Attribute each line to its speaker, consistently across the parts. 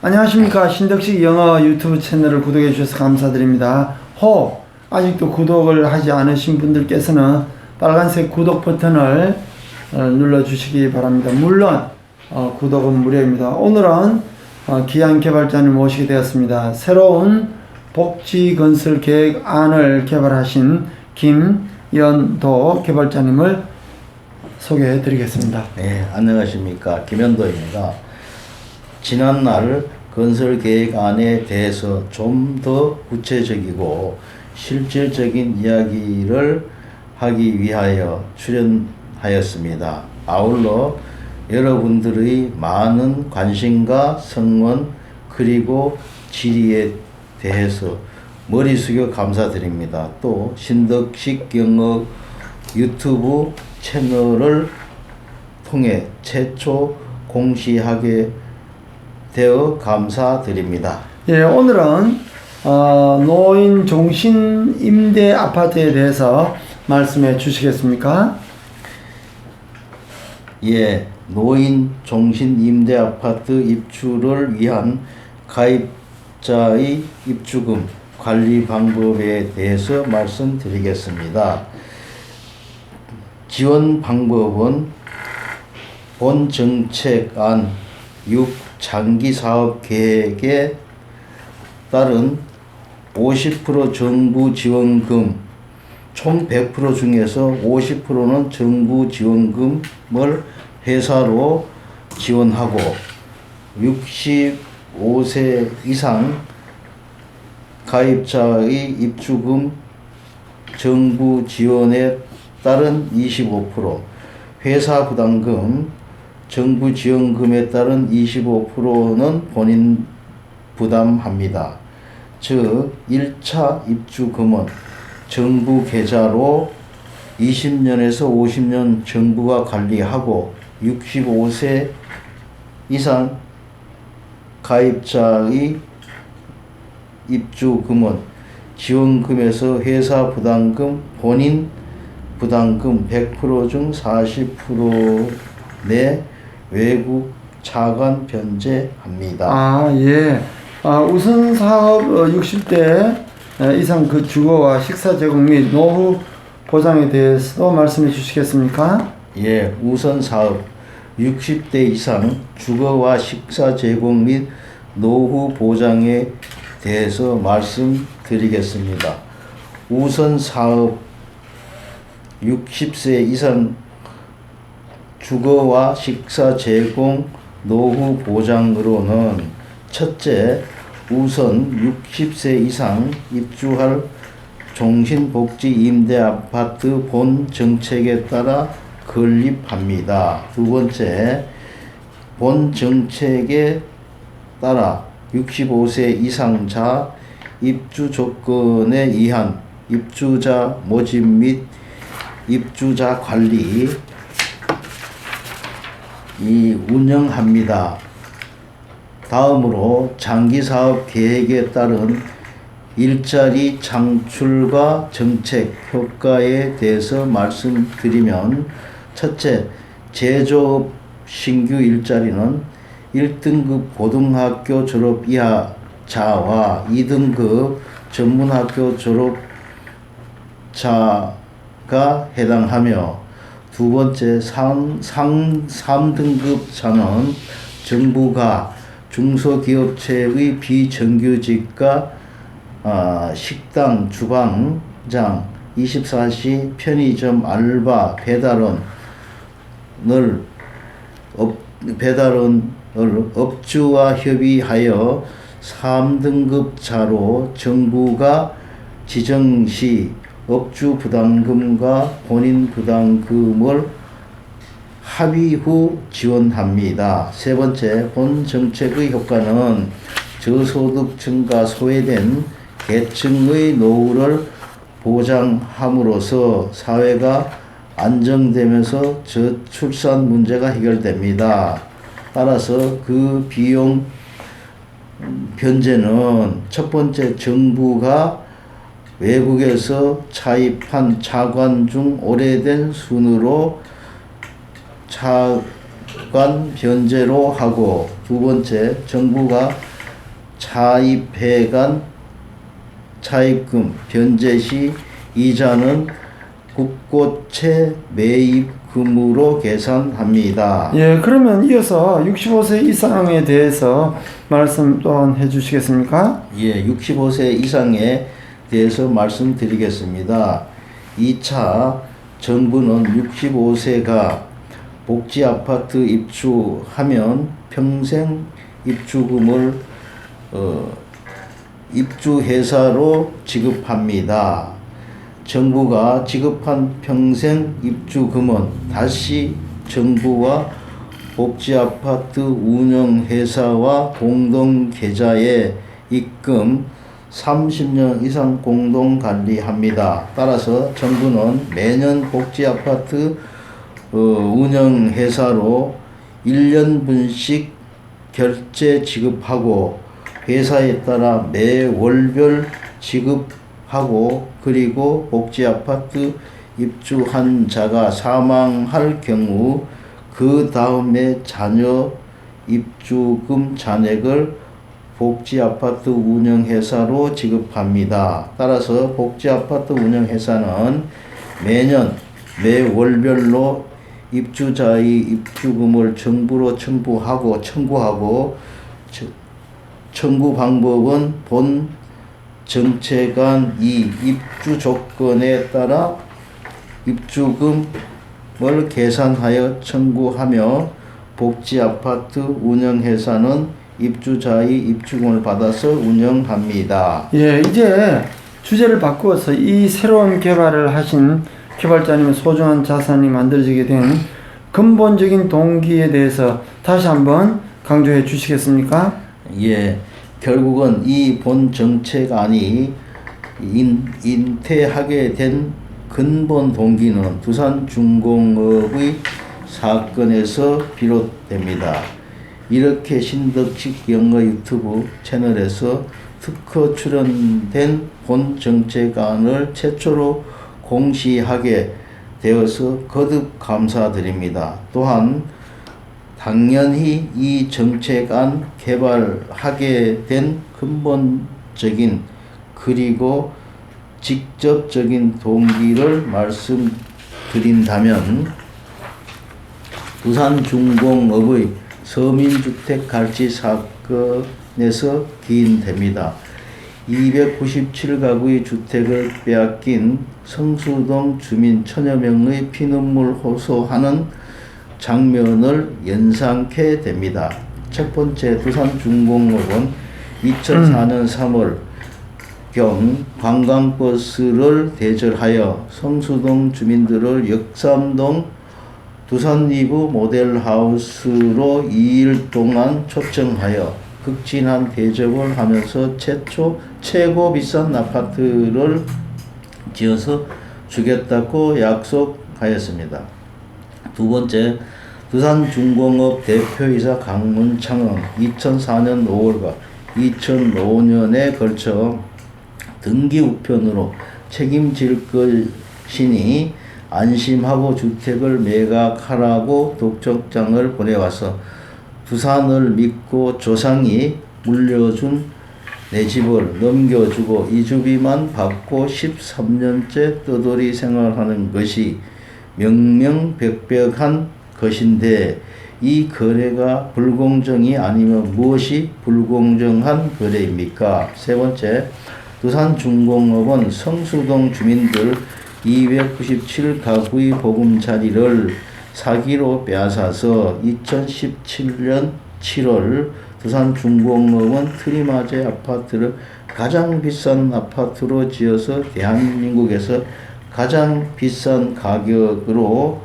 Speaker 1: 안녕하십니까. 신덕식 영어 유튜브 채널을 구독해 주셔서 감사드립니다. 아직도 구독을 하지 않으신 분들께서는 빨간색 구독 버튼을 눌러 주시기 바랍니다. 물론 구독은 무료입니다. 오늘은 기안 개발자님 모시게 되었습니다. 새로운 복지건설 계획안을 개발하신 김연도 개발자님을 소개해 드리겠습니다.
Speaker 2: 네, 안녕하십니까. 김연도입니다. 지난날 건설계획안에 대해서 좀 더 구체적이고 실질적인 이야기를 하기 위하여 출연하였습니다. 아울러 여러분들의 많은 관심과 성원 그리고 질의에 대해서 머리 숙여 감사드립니다. 또 신덕식 영어 유튜브 채널을 통해 최초 공시하게 되어 감사드립니다.
Speaker 1: 예, 오늘은 노인 종신 임대 아파트에 대해서 말씀해 주시겠습니까?
Speaker 2: 예, 노인 종신 임대 아파트 입주를 위한 가입자의 입주금 관리 방법에 대해서 말씀드리겠습니다. 지원 방법은 본 정책안 6 장기 사업 계획에 따른 50% 정부 지원금, 총 100% 중에서 50%는 정부 지원금을 회사로 지원하고 65세 이상 가입자의 입주금 정부 지원에 따른 25%, 회사 부담금, 정부 지원금에 따른 25%는 본인 부담합니다. 즉 1차 입주금은 정부 계좌로 20년에서 50년 정부가 관리하고 65세 이상 가입자의 입주금은 지원금에서 회사 부담금, 본인 부담금 100% 중 40% 내 외국 차관 변제합니다.
Speaker 1: 예. 우선 사업 60대 이상 그 주거와 식사 제공 및 노후 보장에 대해서도 말씀해 주시겠습니까?
Speaker 2: 예, 우선 사업 60대 이상 주거와 식사 제공 및 노후 보장에 대해서 말씀드리겠습니다. 우선 사업 60세 이상 주거와 식사 제공 노후 보장으로는 첫째, 우선 60세 이상 입주할 종신복지 임대 아파트 본 정책에 따라 건립합니다. 두 번째, 본 정책에 따라 65세 이상자 입주 조건에 의한 입주자 모집 및 입주자 관리 운영합니다. 다음으로 장기사업 계획에 따른 일자리 창출과 정책 효과에 대해서 말씀드리면 첫째, 제조업 신규 일자리는 1등급 고등학교 졸업 이하자와 2등급 전문학교 졸업자가 해당하며 두 번째, 3등급자는 정부가 중소기업체의 비정규직과 식당, 주방장, 24시 편의점 알바, 배달원을 업주와 협의하여 3등급자로 정부가 지정시 업주 부담금과 본인 부담금을 합의 후 지원합니다. 세 번째, 본 정책의 효과는 저소득층과 소외된 계층의 노후를 보장함으로써 사회가 안정되면서 저출산 문제가 해결됩니다. 따라서 그 비용 변제는 첫 번째, 정부가 외국에서 차입한 차관 중 오래된 순으로 차관 변제로 하고, 두 번째, 정부가 차입해간 차입금 변제 시 이자는 국고채 매입금으로 계산합니다.
Speaker 1: 예, 그러면 이어서 65세 이상에 대해서 말씀 또한 해주시겠습니까?
Speaker 2: 예, 65세 이상에 대해서 말씀드리겠습니다. 2차 정부는 65세가 복지아파트 입주하면 평생 입주금을 입주회사로 지급합니다. 정부가 지급한 평생 입주금은 다시 정부와 복지아파트 운영회사와 공동계좌에 입금 30년 이상 공동관리합니다. 따라서 정부는 매년 복지아파트 운영회사로 1년분씩 결제 지급하고 회사에 따라 매월별 지급하고 그리고 복지아파트 입주한 자가 사망할 경우 그 다음에 자녀 입주금 잔액을 복지아파트 운영회사로 지급합니다. 따라서 복지아파트 운영회사는 매년 매월별로 입주자의 입주금을 정부로 청구하고 청구 방법은 본 정책안 이 입주 조건에 따라 입주금을 계산하여 청구하며 복지아파트 운영회사는 입주자의 입주금을 받아서 운영합니다.
Speaker 1: 예, 이제 주제를 바꾸어서 이 새로운 개발을 하신 개발자님의 소중한 자산이 만들어지게 된 근본적인 동기에 대해서 다시 한번 강조해 주시겠습니까?
Speaker 2: 예, 결국은 이 본 정책안이 인퇴하게 된 근본 동기는 두산중공업의 사건에서 비롯됩니다. 이렇게 신덕식 영어 유튜브 채널에서 특허 출연된 본 정책안을 최초로 공시하게 되어서 거듭 감사드립니다. 또한 당연히 이 정책안 개발하게 된 근본적인 그리고 직접적인 동기를 말씀드린다면 두산중공업의 서민주택 갈취 사건에서 기인됩니다. 297가구의 주택을 빼앗긴 성수동 주민 천여 명의 피눈물 호소하는 장면을 연상케 됩니다. 첫 번째, 두산중공업은 2004년 3월경 관광버스를 대절하여 성수동 주민들을 역삼동 두산리브 모델하우스로 2일 동안 초청하여 극진한 대접을 하면서 최고 비싼 아파트를 지어서 주겠다고 약속하였습니다. 두 번째, 두산중공업 대표이사 강문창은 2004년 5월과 2005년에 걸쳐 등기 우편으로 책임질 것이니 안심하고 주택을 매각하라고 독촉장을 보내와서 두산을 믿고 조상이 물려준 내 집을 넘겨주고 이주비만 받고 13년째 떠돌이 생활하는 것이 명명백백한 것인데 이 거래가 불공정이 아니면 무엇이 불공정한 거래입니까? 세 번째, 두산중공업은 성수동 주민들 297가구의 보금자리를 사기로 빼앗아서 2017년 7월 두산중공업은 트리마제 아파트를 가장 비싼 아파트로 지어서 대한민국에서 가장 비싼 가격으로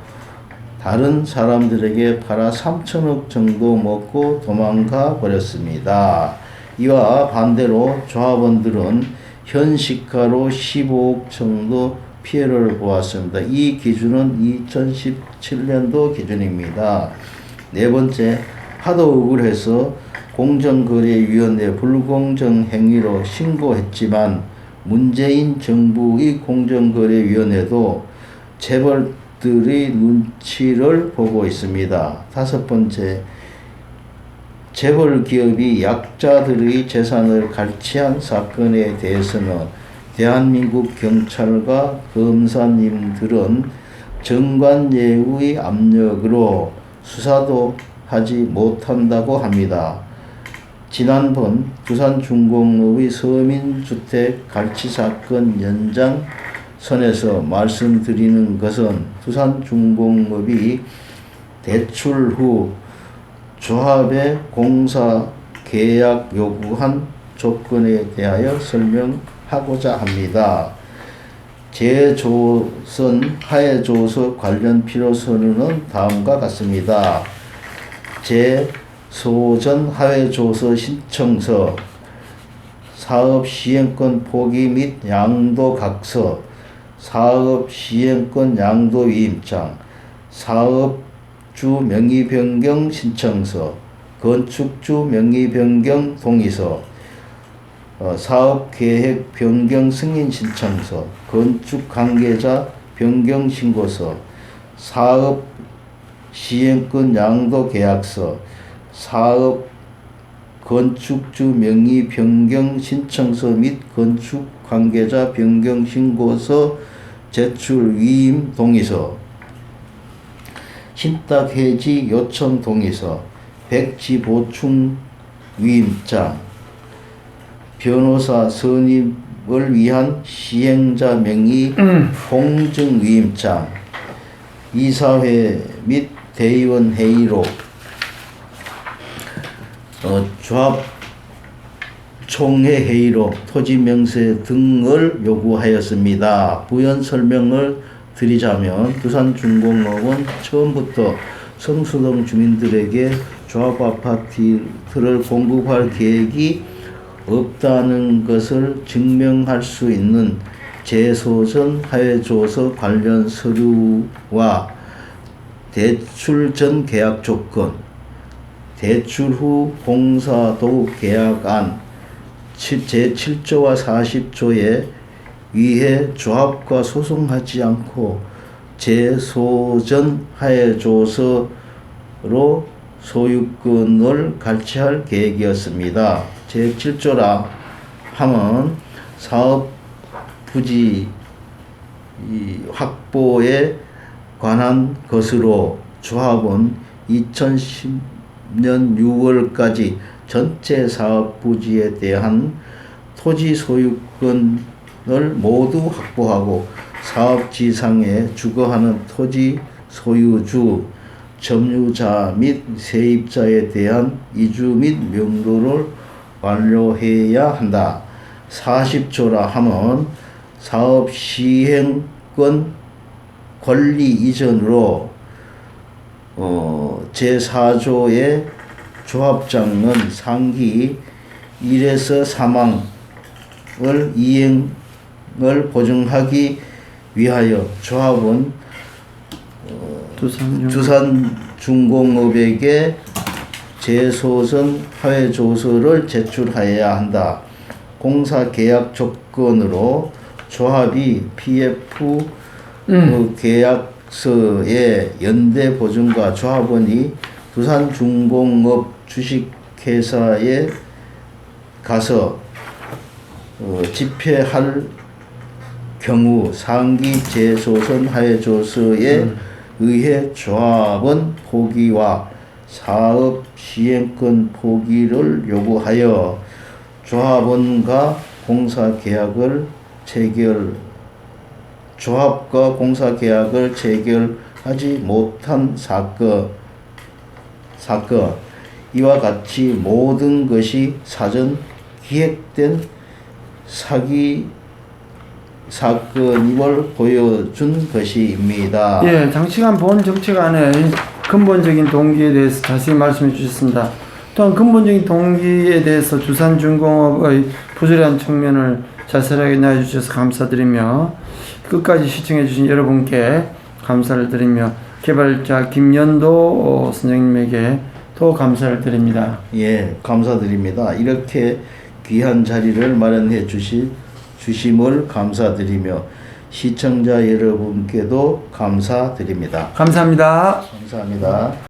Speaker 2: 다른 사람들에게 팔아 3천억 정도 먹고 도망가 버렸습니다. 이와 반대로 조합원들은 현시가로 15억 정도 피해를 보았습니다. 이 기준은 2017년도 기준입니다. 네 번째, 하도 억울해서 공정거래위원회 불공정 행위로 신고했지만 문재인 정부의 공정거래위원회도 재벌들의 눈치를 보고 있습니다. 다섯 번째, 재벌 기업이 약자들의 재산을 갈취한 사건에 대해서는 대한민국 경찰과 검사님들은 정관예우의 압력으로 수사도 하지 못한다고 합니다. 지난번 두산중공업의 서민주택 갈취 사건 연장선에서 말씀드리는 것은 두산중공업이 대출 후 조합의 공사 계약 요구한 조건에 대하여 설명하고자 합니다. 제조선 하해조서 관련 필요서류는 다음과 같습니다. 제소전 하해조서 신청서, 사업시행권 포기 및 양도각서, 사업시행권 양도위임장, 사업주 명의변경 신청서, 건축주 명의변경 동의서, 사업계획 변경 승인 신청서, 건축관계자 변경 신고서, 사업 시행권 양도 계약서, 사업 건축주 명의 변경 신청서 및 건축관계자 변경 신고서 제출 위임 동의서, 신탁 해지 요청 동의서, 백지 보충 위임장, 변호사 선임을 위한 시행자 명의 공증 위임장, 이사회 및 대의원 회의록, 조합 총회 회의록, 토지 명세 등을 요구하였습니다. 부연 설명을 드리자면 두산중공업은 처음부터 성수동 주민들에게 조합 아파트를 공급할 계획이 없다는 것을 증명할 수 있는 제소전 하해조서 관련 서류와 대출 전 계약 조건, 대출 후 공사도급 계약안 제7조와 40조에 의해 조합과 소송하지 않고 제소전 하해조서로 소유권을 갈취할 계획이었습니다. 제7조라 함은 사업 부지 확보에 관한 것으로 조합은 2010년 6월까지 전체 사업 부지에 대한 토지 소유권을 모두 확보하고 사업지상에 주거하는 토지 소유주, 점유자 및 세입자에 대한 이주 및 명도를 완료해야 한다. 40조라 함은 사업 시행권 권리 이전으로 제4조의 조합장은 상기 1에서 3항을 이행을 보증하기 위하여 조합은 두산중공업에게 제소선 하해조서를 제출하여야 한다. 공사계약 조건으로 조합이 PF 계약서의 연대 보증과 조합원이 두산중공업 주식회사에 가서 집회할 경우 상기 제소선 하해조서에 의해 조합원 포기와 사업 시행권 포기를 요구하여 조합과 공사 계약을 체결하지 못한 사건 이와 같이 모든 것이 사전 기획된 사기 사건임을 보여준 것입니다.
Speaker 1: 예, 장시간 본 정책안의 근본적인 동기에 대해서 자세히 말씀해 주셨습니다. 또한 근본적인 동기에 대해서 두산중공업의 부조리한 측면을 자세하게 나눠주셔서 감사드리며 끝까지 시청해 주신 여러분께 감사를 드리며 개발자 김연도 선생님에게 또 감사를 드립니다.
Speaker 2: 예, 감사드립니다. 이렇게 귀한 자리를 마련해 주심을 감사드리며 시청자 여러분께도 감사드립니다.
Speaker 1: 감사합니다.
Speaker 2: 감사합니다.